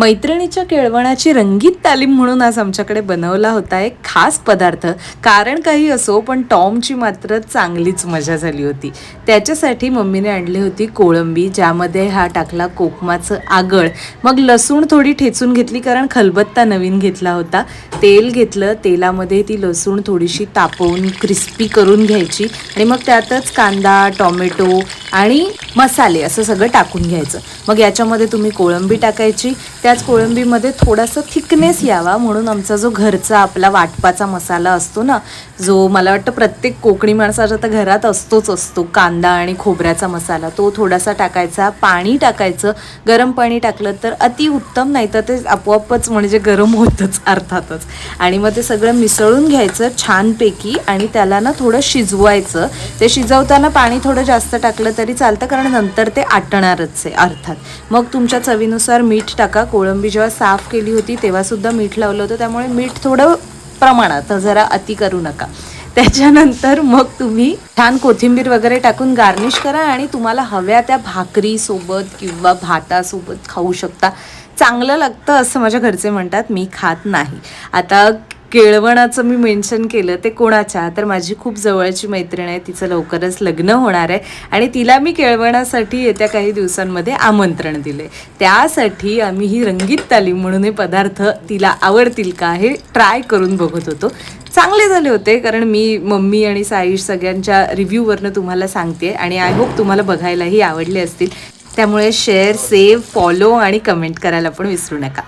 मैत्रिणीच्या केळवणाची रंगीत तालीम म्हणून आज आमच्याकडे बनवला होता एक खास पदार्थ. कारण काही असो, पण टॉमची मात्र चांगलीच मजा झाली होती. त्याच्यासाठी मम्मीने आणली होती कोळंबी, ज्यामध्ये हा टाकला कोकमाचं आगळ, मग लसूण थोडी ठेचून घेतली कारण खलबत्ता नवीन घेतला होता. तेल घेतलं, तेलामध्ये ती लसूण थोडीशी तापवून क्रिस्पी करून घ्यायची आणि मग त्यातच कांदा, टोमॅटो आणि मसाले असं सगळं टाकून घ्यायचं. मग याच्यामध्ये तुम्ही कोळंबी टाकायची. त्याच कोळंबीमध्ये थोडासा थिकनेस यावा म्हणून आमचा जो घरचा आपला वाटपाचा मसाला असतो ना, जो मला वाटतं प्रत्येक कोकणी माणसाच्या तर घरात असतो, कांदा आणि खोबऱ्याचा मसाला, तो थोडासा टाकायचा. पाणी टाकायचं. गरम पाणी टाकलं तर अतिउत्तम, नाही तर ते आपोआपच म्हणजे गरम होतंच अर्थातच. आणि मग ते सगळं मिसळून घ्यायचं छानपैकी आणि त्याला ना थोडं शिजवायचं. ते शिजवताना पाणी थोडं जास्त टाकलं तरी चालतं, कारण नंतर ते आटणारच आहे अर्थात. मग तुमच्या चवीनुसार मीठ टाका. कोळंबी जेव्हा साफ केली होती तेव्हासुद्धा मीठ लावलं होतं, त्यामुळे मीठ थोडं प्रमाणात, जरा अति करू नका. त्याच्यानंतर मग तुम्ही छान कोथिंबीर वगैरे टाकून गार्निश करा आणि तुम्हाला हव्या त्या भाकरीसोबत किंवा भातासोबत खाऊ शकता. चांगलं लागतं असं माझ्या घरचे म्हणतात, मी खात नाही. आता केळवणाचं मी मेन्शन केलं ते कोणाच्या, तर माझी खूप जवळची मैत्रीण आहे, तिचं लवकरच लग्न होणार आहे आणि तिला मी केळवणासाठी येत्या काही दिवसांमध्ये आमंत्रण दिले. त्यासाठी आम्ही ही रंगीत तालीम म्हणून हे पदार्थ तिला आवडतील का हे ट्राय करून बघत होतो. चांगले झाले होते, कारण मी मम्मी आणि साईश सगळ्यांच्या रिव्ह्यूवरनं तुम्हाला सांगते आणि आय होप तुम्हाला बघायलाही आवडले असतील. त्यामुळे शेअर, सेव्ह, फॉलो आणि कमेंट करायला पण विसरू नका.